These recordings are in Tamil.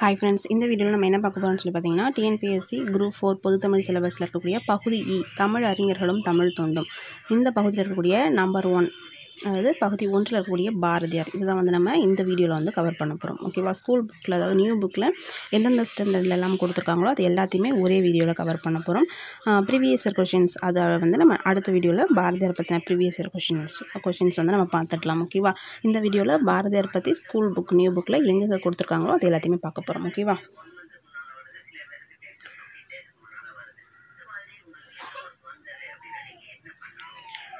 Hi friends, இந்த வீடியோவில் நம்ம என்ன பார்க்க போகிறோம்னு சொல்லி பார்த்தீங்கன்னா டிஎன்பிஎஸ்சி குரூப் 4 பொதுத்தமிழ் சிலபஸில் இருக்கக்கூடிய பகுதி இ தமிழ் அறிஞர்களும் தமிழ் தோண்டும் இந்த பகுதியில் இருக்கக்கூடிய நம்பர் 1 அதாவது பகுதி 1ல் இருக்கக்கூடிய பாரதியார் இதுதான் வந்து நம்ம இந்த வீடியோவில் வந்து கவர் பண்ண போகிறோம். ஓகேவா, ஸ்கூல் புக்கில் அதாவது நியூ புக்கில் எந்தெந்த ஸ்டாண்டர்டில் எல்லாம் கொடுத்துருக்காங்களோ அது எல்லாத்தையுமே ஒரே வீடியோவில் கவர் பண்ண போகிறோம். ப்ரீவியஸ் இயர் கொஷின்ஸ் அதை வந்து நம்ம அடுத்த வீடியோவில் பாரதியார் பற்றின ப்ரீவியஸ் இயர் கொஷின்ஸ் வந்து நம்ம பார்த்துக்கலாம். ஓகேவா, இந்த வீடியோவில் பாரதியார் பற்றி ஸ்கூல் புக் நியூ புக்கில் எங்கெங்கே கொடுத்துருக்காங்களோ அது எல்லாத்தையுமே பார்க்க போகிறோம். ஓகேவா,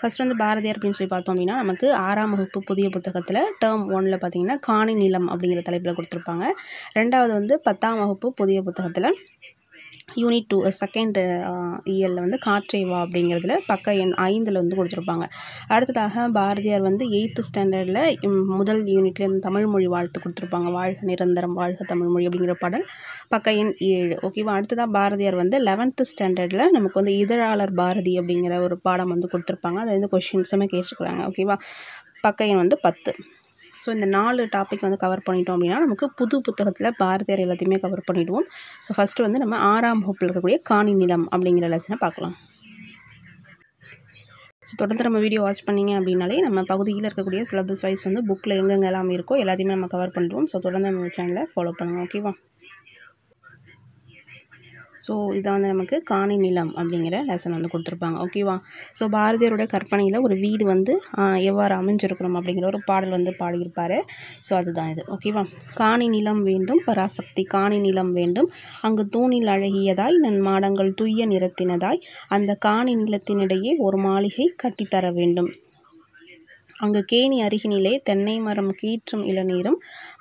ஃபஸ்ட் வந்து பாரதியார் அப்படின்னு சொல்லி பார்த்தோம் அப்படின்னா நமக்கு 6ஆம் வகுப்பு புதிய புத்தகத்தில் டேர்ம் 1ல் பார்த்தீங்கன்னா காணி நிலம் அப்படிங்கிற தலைப்பில் கொடுத்துருப்பாங்க. ரெண்டாவது வந்து 10ஆம் வகுப்பு புதிய புத்தகத்தில் யூனிட் 2 செகண்ட் இயரில் வந்து காற்றே வா அப்படிங்கிறதுல பக்க எண் 5ல் வந்து கொடுத்துருப்பாங்க. அடுத்ததாக பாரதியார் வந்து 8th ஸ்டாண்டர்டில் முதல் யூனிட்லேருந்து தமிழ் மொழி வாழ்த்து கொடுத்துருப்பாங்க. வாழ்க நிரந்தரம் வாழ்க தமிழ்மொழி அப்படிங்கிற பாடல் பக்க எண் 7. ஓகேவா, அடுத்ததாக பாரதியார் வந்து 11th ஸ்டாண்டர்டில் நமக்கு வந்து இதழாளர் பாரதி அப்படிங்கிற ஒரு பாடம் வந்து கொடுத்துருப்பாங்க. அது வந்து கொஷின்ஸுமே கேட்டுருக்குறாங்க. ஓகேவா, பக்க எண் வந்து 10. ஸோ இந்த 4 டாபிக் வந்து கவர் பண்ணிட்டோம் அப்படின்னா நமக்கு புது புத்தகத்தில் பாரதியார் எல்லாத்தையுமே கவர் பண்ணிவிடுவோம். ஸோ ஃபஸ்ட்டு வந்து நம்ம 6ஆம் வகுப்பில் இருக்கக்கூடிய காணி நிலம் அப்படிங்கிற லெசனை பார்க்கலாம். ஸோ தொடர்ந்து நம்ம வீடியோ வாட்ச் பண்ணிங்க அப்படின்னாலே நம்ம பகுதியில் இருக்கக்கூடிய சிலபஸ் வைஸ் வந்து புக்கில் எங்கெங்கே எல்லாம் இருக்கோ எல்லாத்தையுமே நம்ம கவர் பண்ணிடுவோம். ஸோ தொடர்ந்து நம்ம சேனலை ஃபாலோ பண்ணுங்கள். ஓகேவா, ஸோ இதான் வந்து நமக்கு காணி நிலம் அப்படிங்கிற லெசன் வந்து கொடுத்துருப்பாங்க. ஓகேவா, ஸோ பாரதியாரோட கற்பனையில் ஒரு வீடு வந்து எவ்வாறு அமைஞ்சிருக்கணும் அப்படிங்கிற ஒரு பாடல் வந்து பாடியிருப்பார். ஸோ அதுதான் இது. ஓகேவா, காணி நிலம் வேண்டும் பராசக்தி காணி நிலம் வேண்டும் அங்கு தூணில் அழகியதாய் நன் மாடங்கள் துய்ய நிறத்தினதாய் அந்த காணி நிலத்தினிடையே ஒரு மாளிகை கட்டித்தர வேண்டும் அங்கு கேணி அருகினிலே தென்னை மரம் கீற்றும் இளநீரும்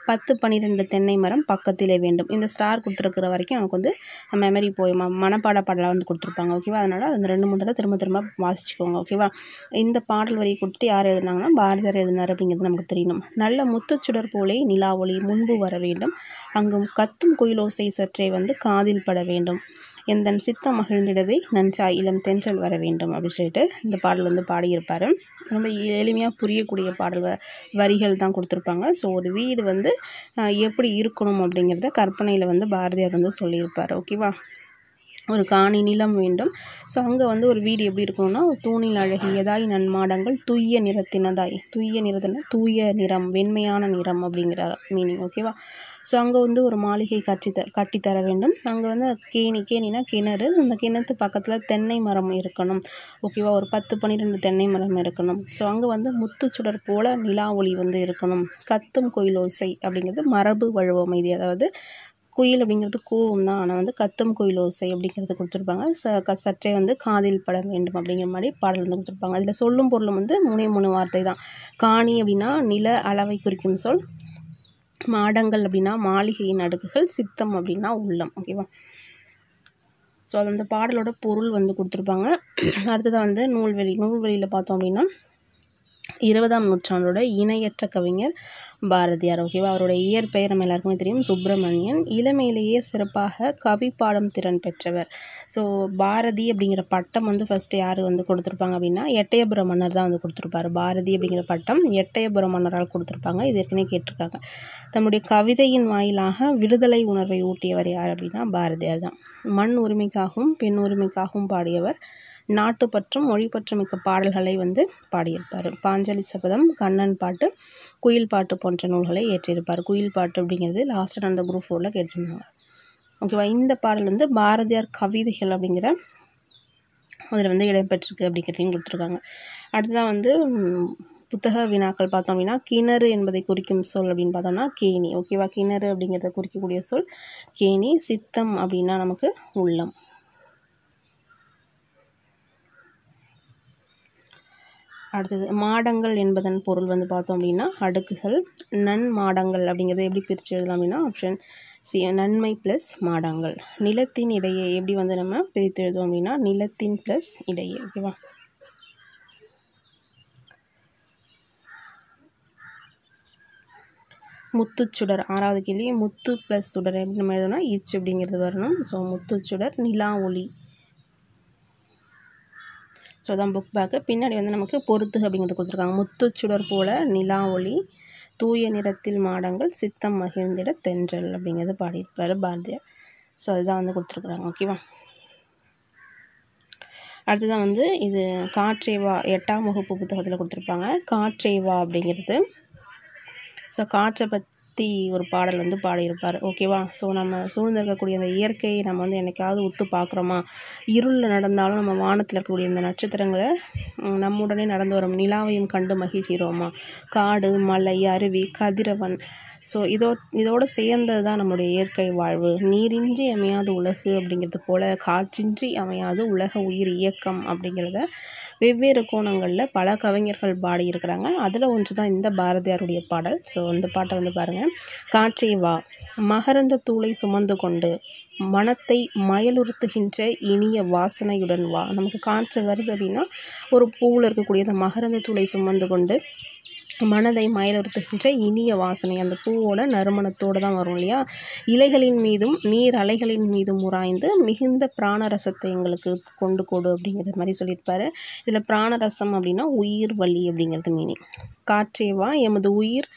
10-12 தென்னை மரம் பக்கத்திலே வேண்டும். இந்த ஸ்டார் கொடுத்துருக்கிற வரைக்கும் நமக்கு வந்து மெமரி போயமா மனப்பாட பாடலாக வந்து கொடுத்துருப்பாங்க. ஓகேவா, அதனால் அந்த 2-3 தடவை திரும்ப வாசிச்சுக்கோங்க. ஓகேவா, இந்த பாடல் வரியை கொடுத்துட்டு யார் எழுதுனாங்கன்னா பாரதியார் எழுதினார் அப்படிங்கிறது நமக்கு தெரியணும். நல்ல முத்துச்சுடர் போலே நிலா ஒளி முன்பு வர வேண்டும் அங்கு கத்தும் குயிலோசை சற்றே வந்து காதில் பட வேண்டும் எந்தன் சித்தம் மகிழ்ந்திடவே நன்றாய் இளம் தென்றல் வர வேண்டும் அப்படின்னு சொல்லிட்டு இந்த பாடல் வந்து பாடியிருப்பார். ரொம்ப எளிமையாக புரியக்கூடிய பாடல் வரிகள் தான் கொடுத்துருப்பாங்க. ஸோ ஒரு வீடு வந்து எப்படி இருக்கணும் அப்படிங்கிறத கற்பனையில் வந்து பாரதியார் வந்து சொல்லியிருப்பார். ஓகேவா, ஒரு காணி நிலம் வேண்டும். ஸோ அங்கே வந்து ஒரு வீடு எப்படி இருக்கணும்னா தூணில் அழகியதாய் நன்மாடங்கள் துய்ய நிறத்தினதாய் துய்ய நிறத்தின தூய நிறம் வெண்மையான நிறம் அப்படிங்கிற மீனிங். ஓகேவா, ஸோ அங்கே வந்து ஒரு மாளிகை கட்டித்தர வேண்டும். அங்கே வந்து கேணினா கிணறு, அந்த கிணத்து பக்கத்தில் தென்னை மரம் இருக்கணும். ஓகேவா, ஒரு 10-12 தென்னை மரம் இருக்கணும். ஸோ அங்கே வந்து முத்துச்சுடர் போல் நிலா ஒளி வந்து இருக்கணும். கத்தும் குயிலோசை அப்படிங்கிறது மரபு வழுவமைதி, அதாவது குயில் அப்படிங்கிறது கூவும் தான், ஆனால் வந்து கத்தும் குயில் ஓசை அப்படிங்கிறது கொடுத்துருப்பாங்க. சற்றே வந்து காதில் பட வேண்டும் அப்படிங்கிற மாதிரி பாடல் வந்து கொடுத்துருப்பாங்க. அதில் சொல்லும் பொருளும் வந்து 3 வார்த்தை தான். காணி அப்படின்னா நில அளவை குறிக்கும் சொல், மாடங்கள் அப்படின்னா மாளிகையின் அடுக்குகள், சித்தம் அப்படின்னா உள்ளம். ஓகேவா, ஸோ அது அந்த பாடலோட பொருள் வந்து கொடுத்துருப்பாங்க. அடுத்ததாக வந்து நூல்வெளியில் பார்த்தோம் அப்படின்னா 20ஆம் நூற்றாண்டோட இணையற்ற கவிஞர் பாரதியார். ஓகேவா, அவருடைய இயற்பெயர் நம்ம எல்லாருக்குமே தெரியும், சுப்பிரமணியன். இளமையிலேயே சிறப்பாக கவி பாடும் திறன் பெற்றவர். ஸோ பாரதி அப்படிங்கிற பட்டம் வந்து ஃபஸ்ட்டு யார் வந்து கொடுத்துருப்பாங்க அப்படின்னா எட்டயபுர மன்னர் தான் வந்து கொடுத்துருப்பாரு. பாரதி அப்படிங்கிற பட்டம் எட்டயபுர மன்னரால் கொடுத்துருப்பாங்க. இது ஏற்கனவே கேட்டிருக்காங்க. தன்னுடைய கவிதையின் வாயிலாக விடுதலை உணர்வை ஊட்டியவர் யார் அப்படின்னா பாரதியார் தான். மண் உரிமைக்காகவும் பெண் உரிமைக்காகவும் பாடியவர். நாட்டுப்பற்றும் மொழிப்பற்றும் மிக்க பாடல்களை வந்து பாடியிருப்பார். பாஞ்சாலி சபதம், கண்ணன் பாட்டு, குயில் பாட்டு போன்ற நூல்களை ஏற்றியிருப்பார். குயில் பாட்டு அப்படிங்கிறது லாஸ்ட் அந்த குரூப் 4ல் கேட்டிருந்தாங்க. ஓகேவா, இந்த பாடல் வந்து பாரதியார் கவிதைகள் அப்படிங்கிற அதில் வந்து இடம்பெற்றிருக்கு அப்படிங்கிறதையும் கொடுத்துருக்காங்க. அடுத்ததான் வந்து புத்தக வினாக்கள் பார்த்தோம் அப்படின்னா கிணறு என்பதை குறிக்கும் சொல் அப்படின்னு பார்த்தோம்னா கேணி. ஓகேவா, கிணறு அப்படிங்கிறத குறிக்கக்கூடிய சொல் கேணி. சித்தம் அப்படின்னா நமக்கு உள்ளம். அடுத்தது மாடங்கள் என்பதன் பொருள் வந்து பார்த்தோம் அப்படின்னா அடுக்குகள். நன்மாடங்கள் அப்படிங்கிறத எப்படி பிரித்து எழுதலாம் அப்படின்னா ஆப்ஷன் சி நன்மை ப்ளஸ் மாடங்கள். நிலத்தின் இடையே எப்படி வந்து நம்ம பிரித்து எழுதுவோம் அப்படின்னா நிலத்தின் ப்ளஸ் இடையே. ஓகேவா, முத்துச்சுடர் 6வது கேள்வி முத்து ப்ளஸ் சுடர் எப்படி நம்ம எழுதணும்னா ஈச் அப்படிங்கிறது வரணும். ஸோ முத்துச்சுடர். நிலா ஒளி. ஸோ அதான் புக் பேக்கு. பின்னாடி வந்து நமக்கு பொறுத்துக அப்படிங்கிறது கொடுத்துருக்காங்க. முத்துச்சுடர் போல் நிலா ஒளி தூய நிறத்தில் மாடங்கள் சித்தம் மகிழ்ந்திட தென்றல் அப்படிங்கிறது பாடியிருப்பார் பாரதியார். ஸோ அதுதான் வந்து கொடுத்துருக்குறாங்க. ஓகேவா. அடுத்ததான் வந்து இது காற்றே வா 8ஆம் வகுப்பு புத்தகத்தில் கொடுத்துருப்பாங்க. காற்றே வா அப்படிங்கிறது ஸோ காற்றை பற்றி ஒரு பாடல் வந்து பாடியிருப்பார். ஓகேவா. ஸோ நம்ம சூழ்ந்து இருக்கக்கூடிய அந்த இயற்கையை நம்ம வந்து என்னைக்காவது உத்து பார்க்குறோமா, இருளில் நடந்தாலும் நம்ம வானத்தில் இருக்கக்கூடிய இந்த நட்சத்திரங்களை நம்முடனே நடந்து வரும் நிலாவையும் கண்டு மகிழ்கிறோமா, காடு மலை அருவி கதிரவன், ஸோ இதோடு சேர்ந்தது தான் நம்மளுடைய இயற்கை வாழ்வு. நீரின்றி அமையாது உலகு அப்படிங்கிறது போல் காற்றின்றி அமையாது உலக உயிர் இயக்கம் அப்படிங்கிறத வெவ்வேறு கோணங்களில் பல கவிஞர்கள் பாடியிருக்கிறாங்க. அதில் ஒன்று தான் இந்த பாரதியாருடைய பாடல். ஸோ இந்த பாட்டை வந்து பாருங்கள். காற்றே வா மகரந்த தூளை சுமந்து கொண்டு மனத்தை மயலுறுத்துகின்ற இனிய வாசனையுடன் வா. நமக்கு காற்று வருது அப்படின்னா ஒரு பூவில் இருக்கக்கூடிய அந்த மகரந்த தூளை சுமந்து கொண்டு மனதை மயலுறுத்துகின்ற இனிய வாசனை, அந்த பூவோட நறுமணத்தோடு தான் வரும் இல்லையா. இலைகளின் மீதும் நீர் அலைகளின் மீதும் உராய்ந்து மிகுந்த பிராணரசத்தை எங்களுக்கு கொண்டு கொடு அப்படிங்கிறது மாதிரி சொல்லியிருப்பார். இதில் பிராணரசம் அப்படின்னா உயிர் வலி அப்படிங்கிறது மீனிங். காற்றேவா எமது உயிர்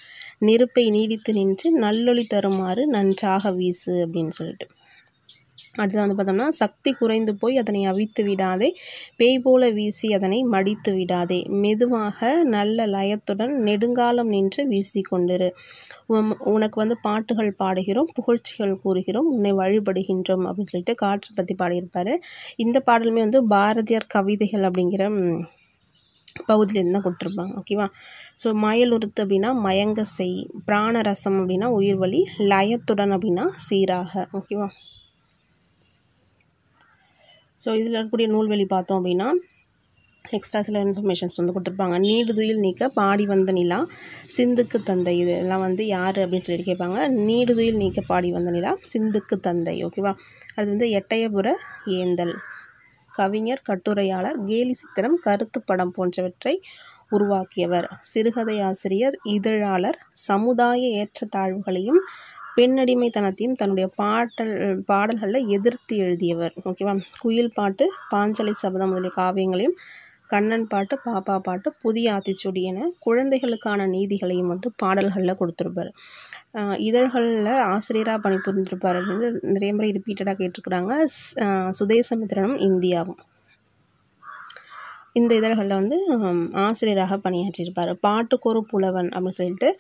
நெருப்பை நீடித்து நின்று நல்லொளி தருமாறு நன்றாக வீசு அப்படின்னு சொல்லிட்டு. அடுத்து வந்து பார்த்தோம்னா சக்தி குறைந்து போய் அதனை அவித்து விடாதே, பேய் போல வீசி அதனை மடித்து விடாதே, மெதுவாக நல்ல லயத்துடன் நெடுங்காலம் நின்று வீசி கொண்டிரு. உனக்கு வந்து பாட்டுகள் பாடுகிறோம், புகழ்ச்சிகள் கூறுகிறோம், உன்னை வழிபடுகின்றோம் அப்படின்னு சொல்லிட்டு காற்று பற்றி பாடியிருப்பார். இந்த பாடலுமே வந்து பாரதியார் கவிதைகள் அப்படிங்கிற பகுதியிலேருந்து தான் கொடுத்துருப்பாங்க. ஓகேவா. ஸோ மயலுறுத்து அப்படின்னா மயங்க செய், பிராணரசம் அப்படின்னா உயிர் வலி, லயத்துடன் அப்படின்னா சீராக. ஓகேவா. ஸோ இதில் இருக்கக்கூடிய நூல்வெளி பார்த்தோம் அப்படின்னா எக்ஸ்ட்ரா சில இன்ஃபர்மேஷன்ஸ் வந்து கொடுத்துருப்பாங்க. நீடுதுயில் நீக்க பாடி வந்த நிலா சிந்துக்கு தந்தை, இதெல்லாம் வந்து யார் அப்படின்னு சொல்லிட்டு கேட்பாங்க. நீடுதுயில் நீக்க பாடி வந்த நிலா சிந்துக்கு தந்தை. ஓகேவா. அது வந்து எட்டயபுர ஏந்தல், கவிஞர், கட்டுரையாளர், கேலி சித்திரம், கருத்து படம் போன்றவற்றை உருவாக்கியவர், சிறுகதை ஆசிரியர், இதழாளர், சமுதாய ஏற்றத்தாழ்வுகளையும் பெண்ணடிமைத்தனத்தையும் தன்னுடைய பாடல்களில் எதிர்த்து எழுதியவர். ஓகேவா. குயில் பாட்டு, பாஞ்சலை சபதம் முதலிய காவியங்களையும், கண்ணன் பாட்டு, பாப்பா பாட்டு, புதிய ஆத்திச்சூடி என குழந்தைகளுக்கான நீதிகளையும் வந்து பாடல்களில் கொடுத்துருப்பார். இதழ்களில் ஆசிரியராக பணிபுரிந்திருப்பார் அப்படின்னு நிறைய முறை ரிப்பீட்டடாக கேட்டிருக்கிறாங்க. சுதேசமித்திரனும் இந்தியாவும் இந்த இதழ்களில் வந்து ஆசிரியராக பணியாற்றியிருப்பார். பாட்டுக்கொரு புலவன் அப்படின்னு சொல்லிட்டு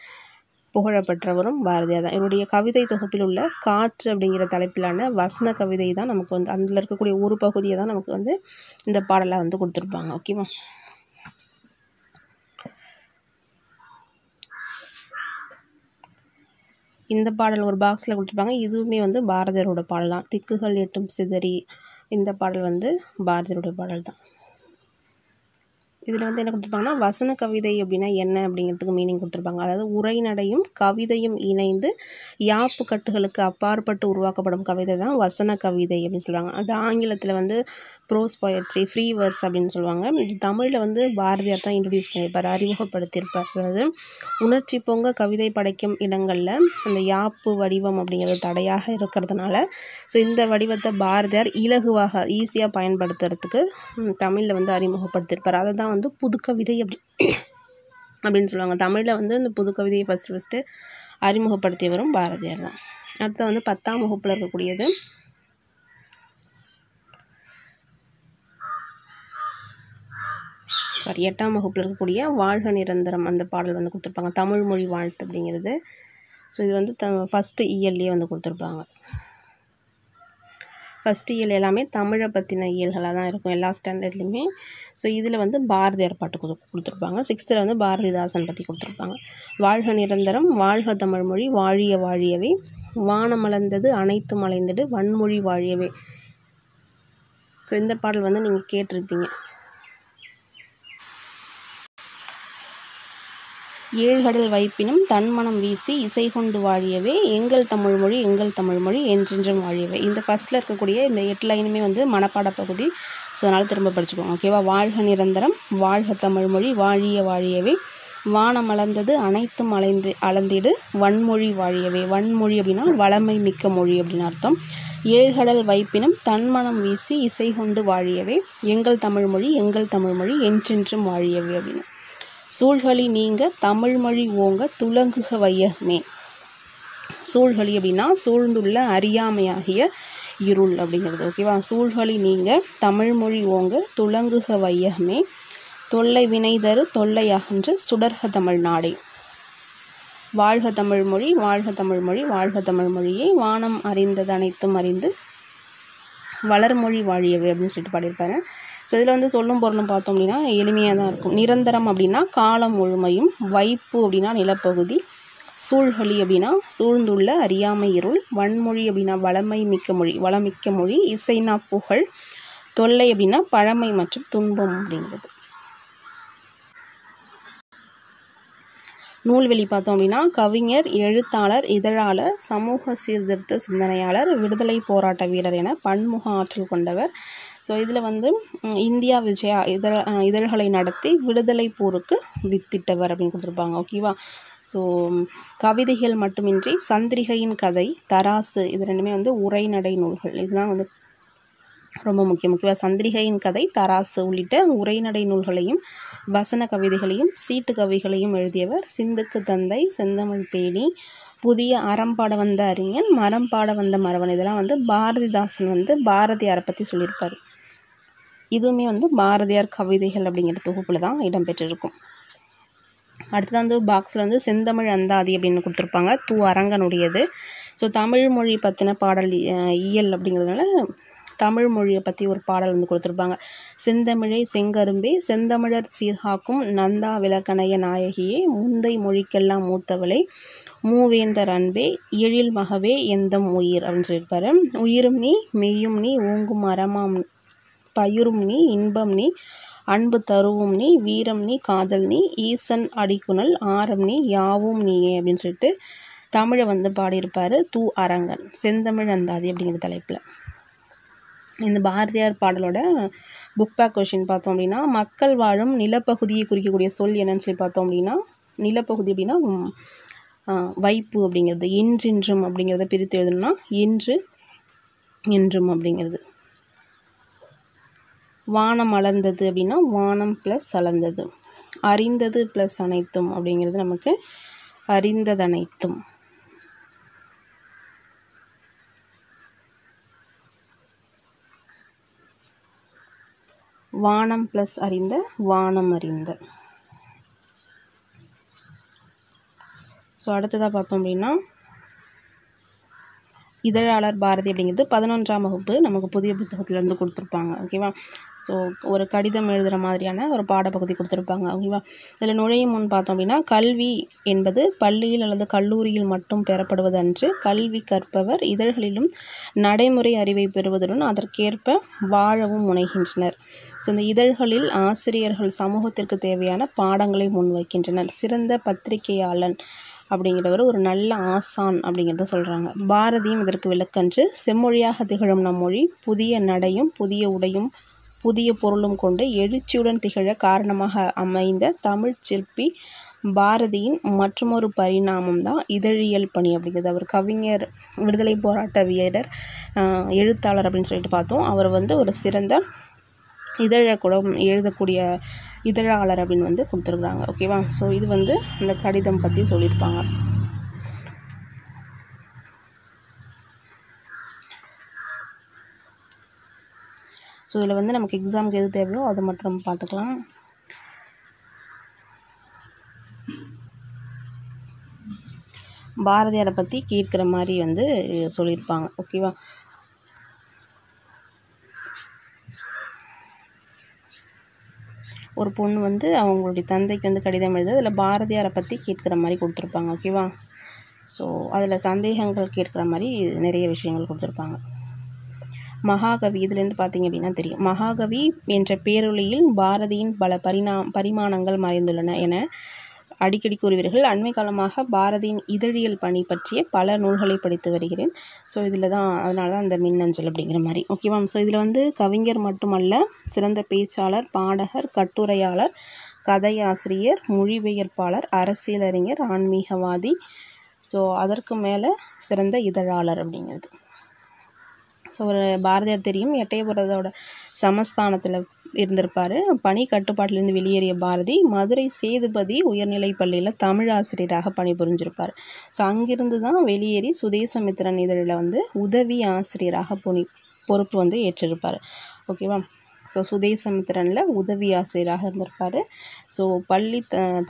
புகழப்பெற்றவரும் பாரதியார் தான். இவருடைய கவிதை தொகுப்பில் உள்ள காற்று அப்படிங்கிற தலைப்பிலான வசன கவிதை தான் நமக்கு வந்து அதில் இருக்கக்கூடிய ஒரு பகுதியை தான் நமக்கு வந்து இந்த பாடலை வந்து கொடுத்துருப்பாங்க. ஓகேவா. இந்த பாடல் ஒரு பாக்ஸில் கொடுத்துருப்பாங்க. இதுவுமே வந்து பாரதியாரோட பாடல் தான். திக்குகள் எட்டும் சிதறி, இந்த பாடல் வந்து பாரதியாரோட பாடல் தான். இதில் வந்து என்ன கொடுத்துருப்பாங்கன்னா வசன கவிதை அப்படின்னா என்ன அப்படிங்கிறதுக்கு மீனிங் கொடுத்துருப்பாங்க. அதாவது உரைநடையும் கவிதையும் இணைந்து யாப்பு கட்டுகளுக்கு அப்பாற்பட்டு உருவாக்கப்படும் கவிதை தான் வசன கவிதை அப்படின்னு சொல்லுவாங்க. அது ஆங்கிலத்தில் வந்து ப்ரோஸ் பொயட்ரி, ஃப்ரீ வேர்ஸ் அப்படின்னு சொல்லுவாங்க. இது தமிழில் வந்து பாரதியார் தான் இன்ட்ரடியூஸ் பண்ணியிருப்பார், அறிமுகப்படுத்தியிருப்பார். அதாவது உணர்ச்சி பொங்க கவிதை படைக்கும் இடங்களில் அந்த யாப்பு வடிவம் அப்படிங்கிறது தடையாக இருக்கிறதுனால ஸோ இந்த வடிவத்தை பாரதியார் இலகுவாக ஈஸியாக பயன்படுத்துறதுக்கு தமிழில் வந்து அறிமுகப்படுத்தியிருப்பார். அதை தான் வந்து புதுக்கவிதை அப்படின்னு சொல்லுவாங்க. தமிழில் வந்து இந்த புதுக்கவிதையை ஃபஸ்ட்டு அறிமுகப்படுத்தியவரும் பாரதியார் தான். அடுத்து வந்து 10ஆம் வகுப்பில் இருக்கக்கூடியது சாரி 8ஆம் வகுப்பில் இருக்கக்கூடிய வாழ்க நிரந்தரம் அந்த பாடல் வந்து கொடுத்துருப்பாங்க. தமிழ் மொழி வாழ்த்து அப்படிங்கிறது. ஸோ இது வந்து ஃபஸ்ட்டு இயல்லையே வந்து கொடுத்துருப்பாங்க. ஃபஸ்ட் இயல் எல்லாமே தமிழை பற்றின இயல்களாக தான் இருக்கும் எல்லா ஸ்டாண்டர்ட்லேயுமே. ஸோ இதில் வந்து பாரதியார் பாட்டு கொடுத்துருப்பாங்க. 6th வந்து பாரதிதாசன் பற்றி கொடுத்துருப்பாங்க. வாழ்க நிரந்தரம், வாழ்க தமிழ்மொழி, வாழிய வாழியவே, வானமளந்தது அனைத்து மலைந்திடு, வன்மொழி வாழியவே. ஸோ இந்த பாடல் வந்து நீங்கள் கேட்டிருப்பீங்க. ஏழ்கடல் வைப்பினும் தன்மனம் வீசி இசை கொண்டு வாழியவே, எங்கள் தமிழ்மொழி எங்கள் தமிழ்மொழி என்றென்றும் வாழியவே. இந்த ஃபஸ்ட்டில் இருக்கக்கூடிய இந்த 8 லைனுமே வந்து மனப்பாட பகுதி. ஸோ அதனால் திரும்ப படிச்சுக்கோங்க. ஓகேவா. வாழ்க நிரந்தரம், வாழ்க தமிழ்மொழி, வாழிய வாழியவே, வானம் அளந்தது அனைத்தும் அளந்திடு, வன்மொழி வாழியவே. வன்மொழி அப்படின்னா வளமை மிக்க மொழி அப்படின்னு அர்த்தம். ஏழ்கடல் வைப்பினும் தன்மனம் வீசி இசை கொண்டு வாழியவே, எங்கள் தமிழ்மொழி எங்கள் தமிழ்மொழி என்றென்றும் வாழியவே அப்படின்னு. சூழ்களி நீங்க தமிழ்மொழி ஓங்க துலங்குக வையகமே. சூழ்களி அப்படின்னா சூழ்ந்துள்ள அறியாமையாகிய இருள் அப்படிங்கிறது. ஓகேவா. சூழ்களி நீங்க தமிழ்மொழி ஓங்க துலங்குக வையகமே, தொல்லை வினைதரு தொல்லை அகன்று சுடர்க தமிழ்நாடே. வாழ்க தமிழ்மொழி, வாழ்க தமிழ்மொழி, வாழ்க தமிழ்மொழியை வானம் அறிந்தது அனைத்தும் அறிந்து வளர்மொழி வாழியவே அப்படின்னு சொல்லிட்டு பாடியிருப்பாரு. ஸோ இதில் வந்து சொல்லும் பொருளும் பார்த்தோம் அப்படின்னா எளிமையாக தான் இருக்கும். நிரந்தரம் அப்படின்னா காலம் முழுமையும், வைப்பு அப்படின்னா நிலப்பகுதி, சூழ்களி அப்படின்னா சூழ்ந்துள்ள அறியாமை இருள், வன்மொழி அப்படின்னா வளமை மிக்க மொழி, வளமிக்க மொழி, இசைனா புகழ், தொல்லை அப்படின்னா பழமை மற்றும் துன்பம் அப்படிங்கிறது. நூல்வெளி பார்த்தோம் அப்படின்னா கவிஞர், எழுத்தாளர், இதழாளர், சமூக சீர்திருத்த சிந்தனையாளர், விடுதலை போராட்ட வீரர் என பன்முக ஆற்றல் கொண்டவர். ஸோ இதில் வந்து இந்தியா விஜயா இதழ்களை நடத்தி விடுதலை போருக்கு வித்திட்டவர் அப்படின்னு கொடுத்துருப்பாங்க. ஓகேவா. ஸோ கவிதைகள் மட்டுமின்றி சந்திரிகையின் கதை, தராசு இது ரெண்டுமே வந்து உரைநடை நூல்கள். இதெல்லாம் வந்து ரொம்ப முக்கியம். முக்கியமாக சந்திரிகையின் கதை, தராசு உள்ளிட்ட உரைநடை நூல்களையும் வசன கவிதைகளையும் சீட்டு கவிகளையும் எழுதியவர். சிந்துக்கு தந்தை, செந்தமிழ் தேனி, புதிய அறம்பாட வந்த அறிஞன், மரம்பாட வந்த மறவன், இதெல்லாம் வந்து பாரதிதாசன் வந்து பாரதியாரை பற்றி சொல்லியிருப்பார். இதுவுமே வந்து பாரதியார் கவிதைகள் அப்படிங்கிற தொகுப்பில் தான் இடம்பெற்றிருக்கும். அடுத்தது வந்து பாக்ஸில் வந்து செந்தமிழ் அந்தாதி அப்படின்னு கொடுத்துருப்பாங்க. அரங்கனுடையது. ஸோ தமிழ் மொழி பற்றின பாடல் இயல் அப்படிங்கிறதுனால தமிழ் மொழியை பற்றி ஒரு பாடல் வந்து கொடுத்துருப்பாங்க. செந்தமிழை செங்கரும்பே செந்தமிழர் சீர்காக்கும் நந்தா விளக்கணைய நாயகியே, முந்தை மொழிக்கெல்லாம் மூத்தவளை மூவேந்தர் அன்பே, எழில் மகவே எந்தம் உயிர் அப்படின்னு சொல்லியிருப்பாரு. உயிரும் நீ, மெய்யும் நீ, ஓங்கும் அறமாம் பயிரும் நீ, இன்பம் நீ, அன்பு தருவும் நீ, வீரம் நீ, காதல் நீ, ஈசன் அடிக்குணல் ஆரம் நீ, யாவும் நீயே அப்படின்னு சொல்லிட்டு தமிழை வந்து பாடியிருப்பார் அரங்கன். செந்தமிழ் அந்தாதி அப்படிங்கிற தலைப்பில். இந்த பாரதியார் பாடலோட புக் பேக் கொஷின் பார்த்தோம் அப்படின்னா மக்கள் வாழும் நிலப்பகுதியை குறிக்கக்கூடிய சொல் என்னன்னு சொல்லி பார்த்தோம் அப்படின்னா நிலப்பகுதி அப்படின்னா வைப்பு அப்படிங்கிறது. என்றென்றும் அப்படிங்கிறத பிரித்து எழுதணும்னா என்று என்றும் அப்படிங்கிறது. வானம் அளந்தது அப்படின்னா வானம் ப்ளஸ் அளந்தது. அறிந்தது ப்ளஸ் அனைத்தும் அப்படிங்கிறது நமக்கு அறிந்ததனைத்தும். வானம் ப்ளஸ் அறிந்த வானம் அறிந்த. ஸோ அடுத்ததாக பார்த்தோம் அப்படின்னா இதழாளர் பாரதி அப்படிங்கிறது 11ஆம் வகுப்பு நமக்கு புதிய புத்தகத்தில் வந்து கொடுத்துருப்பாங்க. ஓகேவா. ஸோ ஒரு கடிதம் எழுதுகிற மாதிரியான ஒரு பாடப்பகுதி கொடுத்துருப்பாங்க. ஓகேவா. இதில் நுழையும் முன் பார்த்தோம் அப்படின்னா கல்வி என்பது பள்ளியில் அல்லது கல்லூரியில் மட்டும் பெறப்படுவது அன்று, கல்வி கற்பவர் இதழ்களிலும் நடைமுறை அறிவை பெறுவதுடன் அதற்கேற்ப வாழவும் முனைகின்றனர். ஸோ இந்த இதழ்களில் ஆசிரியர்கள் சமூகத்திற்கு தேவையான பாடங்களை முன்வைக்கின்றனர். சிறந்த பத்திரிகையாளன் அப்படிங்கிறவர் ஒரு நல்ல ஆசான் அப்படிங்கிறத சொல்கிறாங்க. பாரதியும் இதற்கு விளக்கன்று. செம்மொழியாக திகழும் நம் மொழி புதிய நடையும் புதிய உடையும் புதிய பொருளும் கொண்டு எழுச்சியுடன் திகழ காரணமாக அமைந்த தமிழ் சிற்பி பாரதியின் மற்றொரு பரிணாமம் தான் இதழியல் பணி அப்படிங்கிறது. அவர் கவிஞர், விடுதலை போராட்ட வீரர், எழுத்தாளர் அப்படின்னு சொல்லிட்டு பார்த்தோம். அவர் வந்து ஒரு சிறந்த இதழை கூட எழுதக்கூடிய இதழாளர் அப்படின்னு வந்து கொடுத்துருக்குறாங்க. ஓகேவா. ஸோ இது வந்து இந்த கடிதம் பற்றி சொல்லியிருப்பாங்க. ஸோ இதில் வந்து நமக்கு எக்ஸாமுக்கு எது தேவையோ அதை மட்டும் நம்ம பார்த்துக்கலாம். பாரதியாரை பற்றி கேட்குற மாதிரி வந்து சொல்லியிருப்பாங்க. ஓகேவா. ஒரு பொண்ணு வந்து அவங்களுடைய தந்தைக்கு வந்து கடிதம் எழுது, அதில் பாரதியாரை பற்றி கேட்குற மாதிரி கொடுத்துருப்பாங்க. ஓகேவா. ஸோ அதில் சந்தேகங்கள் கேட்குற மாதிரி நிறைய விஷயங்கள் கொடுத்துருப்பாங்க. மகாகவி இதுலேருந்து பார்த்தீங்க அப்படின்னா தெரியும். மகாகவி என்ற பேரொலியில் பாரதியின் பல பரிமாணங்கள் மறைந்துள்ளன என அடிக்கடி கூறுவீர்கள். அண்மை காலமாக பாரதியின் இதழியல் பணி பற்றிய பல நூல்களை படித்து வருகிறேன். ஸோ இதில் தான் அதனால தான் அந்த மின்னஞ்சல் அப்படிங்கிற மாதிரி. ஓகேவா. ஸோ இதில் வந்து கவிஞர் மட்டுமல்ல, சிறந்த பேச்சாளர், பாடகர், கட்டுரையாளர், கதையாசிரியர், மொழிபெயர்ப்பாளர், அரசியலறிஞர், ஆன்மீகவாதி, ஸோ அதற்கு மேலே சிறந்த இதழாளர் அப்படிங்கிறது. ஸோ ஒரு பாரதியார் தெரியும், எட்டயபுரத்தோட சமஸ்தானத்தில் இருந்திருப்பார். பணி கட்டுப்பாட்டிலேருந்து வெளியேறிய பாரதி மதுரை சேதுபதி உயர்நிலைப் பள்ளியில் தமிழ் ஆசிரியராக பணிபுரிஞ்சிருப்பார். ஸோ அங்கிருந்து தான் வெளியேறி சுதேசமித்திரன் இதழில் வந்து உதவி ஆசிரியராக பொறுப்பு வந்து ஏற்றிருப்பார். ஓகேவா. ஸோ சுதேசமித்திரனில் உதவி ஆசிரியராக இருந்திருப்பார். ஸோ பள்ளி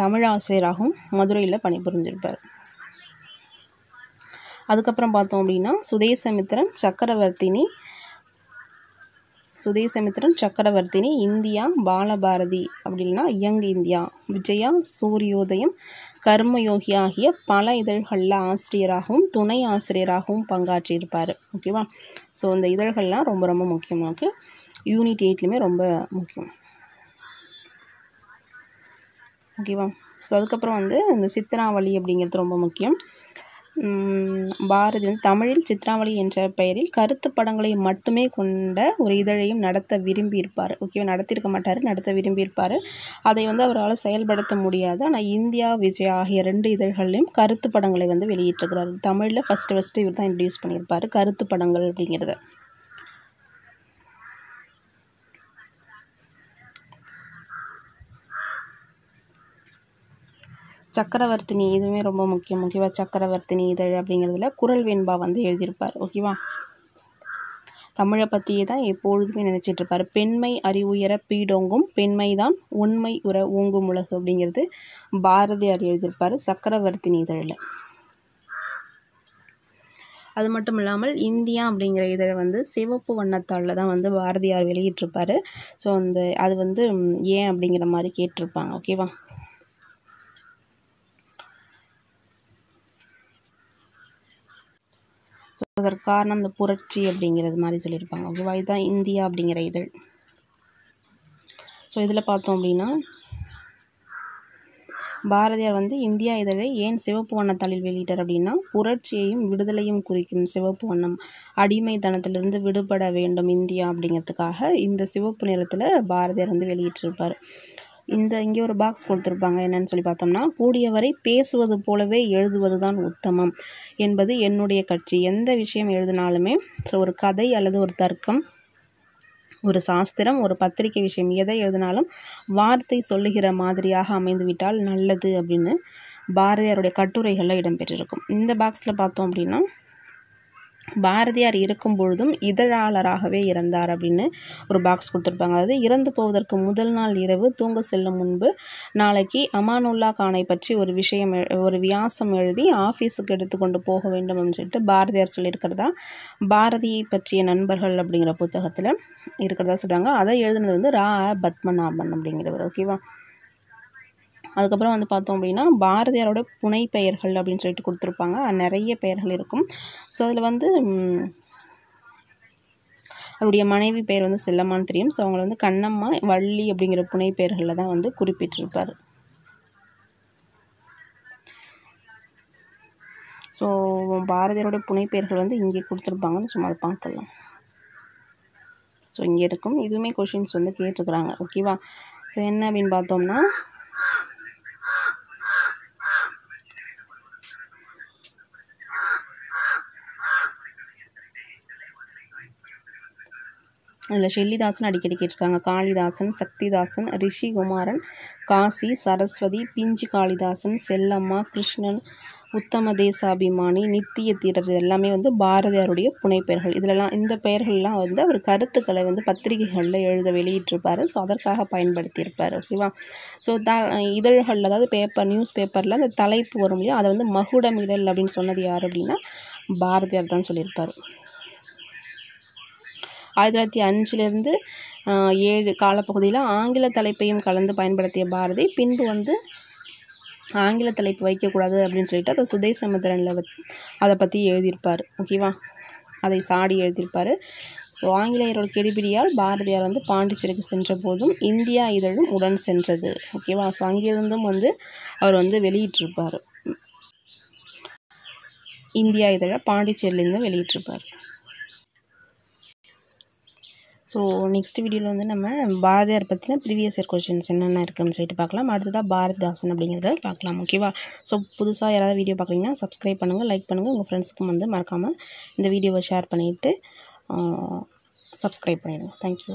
தமிழ் ஆசிரியராகவும் மதுரையில் பணிபுரிஞ்சிருப்பார். அதுக்கப்புறம் பார்த்தோம் அப்படின்னா சுதேசமித்திரன் சக்கரவர்த்தினி, இந்தியா, பாலபாரதி அப்படின்னா யங் இந்தியா, விஜயா, சூரியோதயம், கர்மயோகி ஆகிய பல இதழ்களில் ஆசிரியராகவும் துணை ஆசிரியராகவும் பங்காற்றியிருப்பார். ஓகேவா. ஸோ இந்த இதழ்கள்லாம் ரொம்ப ரொம்ப முக்கியம். நமக்கு யூனிட் 8லையுமே ரொம்ப முக்கியம். ஓகேவா. ஸோ அதுக்கப்புறம் வந்து இந்த சித்திராவளி அப்படிங்கிறது ரொம்ப முக்கியம். பாரதி வந்து தமிழில் சித்திராவளி என்ற பெயரில் கருத்து படங்களை மட்டுமே கொண்ட ஒரு இதழையும் நடத்த விரும்பியிருப்பார். ஓகேவா. நடத்தியிருக்க மாட்டார், நடத்த விரும்பியிருப்பார். அதை வந்து அவரால் செயல்படுத்த முடியாது. ஆனால் இந்தியா, விஜயா ஆகிய 2 இதழ்கள்லையும் கருத்து படங்களை வந்து வெளியிட்டிருக்கிறார். தமிழில் ஃபஸ்ட்டு இவர் தான் இன்ட்ரடியூஸ் பண்ணியிருப்பார் கருத்து படங்கள் அப்படிங்கிறத. சக்கரவர்த்தினி இதுவுமே ரொம்ப முக்கியம். ஓகேவா. சக்கரவர்த்தினி இதழ் அப்படிங்கிறதுல குறள் வெண்பா வந்து எழுதியிருப்பார். ஓகேவா. தமிழை பற்றியே தான் எப்பொழுதுமே நினச்சிட்டு இருப்பார். பெண்மை அறிவுயர பீடோங்கும் பெண்மைதான் உண்மை உற ஓங்கும் உலகு அப்படிங்கிறது பாரதியார் எழுதியிருப்பார் சக்கரவர்த்தினி இதழில். அது மட்டும் இல்லாமல் இந்தியா அப்படிங்கிற இதழை வந்து சிவப்பு வண்ணத்தாளில் தான் வந்து பாரதியார் வெளியிட்டிருப்பார். ஸோ அது வந்து ஏன் அப்படிங்கிற மாதிரி கேட்டிருப்பாங்க. ஓகேவா. ஸோ அதற்கு காரணம் இந்த புரட்சி அப்படிங்கிறது மாதிரி சொல்லியிருப்பாங்க. ஓகேவா. இதுதான் இந்தியா அப்படிங்கிற இதழ். ஸோ இதில் பார்த்தோம் அப்படின்னா பாரதியார் வந்து இந்தியா இதழை ஏன் சிவப்பு வண்ணத்தாளில் வெளியிட்டார் அப்படின்னா, புரட்சியையும் விடுதலையும் குறிக்கும் சிவப்பு வண்ணம், அடிமைத்தனத்திலிருந்து விடுபட வேண்டும் இந்தியா அப்படிங்கிறதுக்காக இந்த சிவப்பு நிறத்தில் பாரதியார் வந்து வெளியிட்டிருப்பார். இங்கே ஒரு பாக்ஸ் கொடுத்துருப்பாங்க. என்னன்னு சொல்லி பார்த்தோம்னா, கூடியவரை பேசுவது போலவே எழுதுவது தான் உத்தமம் என்பது என்னுடைய கட்சி. எந்த விஷயம் எழுதினாலுமே ஸோ ஒரு கதை அல்லது ஒரு தர்க்கம், ஒரு சாஸ்திரம், ஒரு பத்திரிகை விஷயம் எதை எழுதினாலும் வார்த்தை சொல்லுகிற மாதிரியாக அமைந்துவிட்டால் நல்லது அப்படின்னு பாரதியாருடைய கட்டுரைகளில் இடம்பெற்றிருக்கும். இந்த பாக்ஸில் பார்த்தோம் அப்படின்னா பாரதியார் இருக்கும் பொழுதும் இதழாளராகவே இறந்தார் அப்படின்னு ஒரு பாக்ஸ் கொடுத்துருப்பாங்க. அதாவது இறந்து போவதற்கு முதல் நாள் இரவு தூங்க செல்லும் முன்பு நாளைக்கு அமானுல்லா கானை பற்றி ஒரு வியாசம் எழுதி ஆஃபீஸுக்கு எடுத்துக்கொண்டு போக வேண்டும் அப்படின்னு சொல்லிட்டு பாரதியார் சொல்லியிருக்கிறதா பாரதியை பற்றிய நண்பர்கள் அப்படிங்கிற புத்தகத்தில் இருக்கிறதா சொல்கிறாங்க. அதை எழுதுனது வந்து பத்மநாபன் அப்படிங்கிறவர். ஓகேவா. அதுக்கப்புறம் வந்து பார்த்தோம் அப்படின்னா பாரதியாரோட புனை பெயர்கள் அப்படின்னு சொல்லிட்டு கொடுத்துருப்பாங்க. நிறைய பெயர்கள் இருக்கும். ஸோ அதில் வந்து அவருடைய மனைவி பெயர் வந்து செல்லம்மான்னு தெரியும். ஸோ அவங்கள வந்து கண்ணம்மா, வள்ளி அப்படிங்கிற புனை பெயர்களில் தான் வந்து குறிப்பிட்டிருப்பார். ஸோ பாரதியாரோட புனை பெயர்கள் வந்து இங்கே கொடுத்துருப்பாங்கன்னு சும்மா அதை பார்த்துடலாம். ஸோ இங்கே இருக்கும். இதுவுமே கொஷின்ஸ் வந்து கேட்டிருக்கிறாங்க. ஓகேவா. ஸோ என்ன அப்படின்னு பார்த்தோம்னா அதில் ஷெல்லிதாசன் அடிக்கடி கேட்டிருக்காங்க. காளிதாசன், சக்திதாசன், ரிஷி குமாரன், காசி, சரஸ்வதி, பிஞ்சு காளிதாசன், செல்லம்மா, கிருஷ்ணன், உத்தம தேசாபிமானி, நித்திய தீரர் எல்லாமே வந்து பாரதியாருடைய புனைப்பெயர்கள். இதிலெல்லாம் இந்த பெயர்கள்லாம் வந்து அவர் கருத்துக்களை வந்து பத்திரிகைகளில் எழுத வெளியிட்டிருப்பார். ஸோ அதற்காக பயன்படுத்தியிருப்பார். ஓகேவா. ஸோ இதழ்களில் அதாவது நியூஸ் பேப்பரில் அந்த தலைப்பு வரும் இல்லையா, அதை வந்து மகுடமிடல் அப்படின்னு சொன்னது யார் அப்படின்னா பாரதியார் தான் சொல்லியிருப்பார். 1905 7 காலப்பகுதியில் ஆங்கில தலைப்பையும் கலந்து பயன்படுத்திய பாரதி பின்பு வந்து ஆங்கில தலைப்பு வைக்கக்கூடாது அப்படின்னு சொல்லிட்டு அதை சுதேசமித்திரனில் அதை பற்றி எழுதியிருப்பார். ஓகேவா. அதை சாடி எழுதியிருப்பார். ஸோ ஆங்கிலேயரோட கெடுபிடியால் பாரதியார் வந்து பாண்டிச்சேரிக்கு சென்ற போதும் இந்தியா இதழும் உடன் சென்றது. ஓகேவா. ஸோ அங்கிருந்தும் வந்து அவர் வந்து வெளியிட்டிருப்பார். இந்தியா இதழை பாண்டிச்சேரியிலேருந்து வெளியிட்டிருப்பார். ஸோ நெக்ஸ்ட் வீடியோவில் வந்து நம்ம பாரதியார் பற்றின ப்ரீவியஸ் இயர் கொஷின்ஸ் என்னென்ன இருக்குதுன்னு சொல்லிட்டு பார்க்கலாம். அடுத்ததாக பாரதிதாசன் அப்படிங்கிறத பார்க்கலாம். ஓகேவா. ஸோ புதுசாக யாராவது வீடியோ பார்க்குறீங்கன்னா சப்ஸ்கிரைப் பண்ணுங்கள், லைக் பண்ணுங்கள், உங்கள் ஃப்ரெண்ட்ஸுக்கும் வந்து மறக்காமல் இந்த வீடியோவை ஷேர் பண்ணிவிட்டு சப்ஸ்கிரைப் பண்ணிடுங்க. தேங்க்யூ.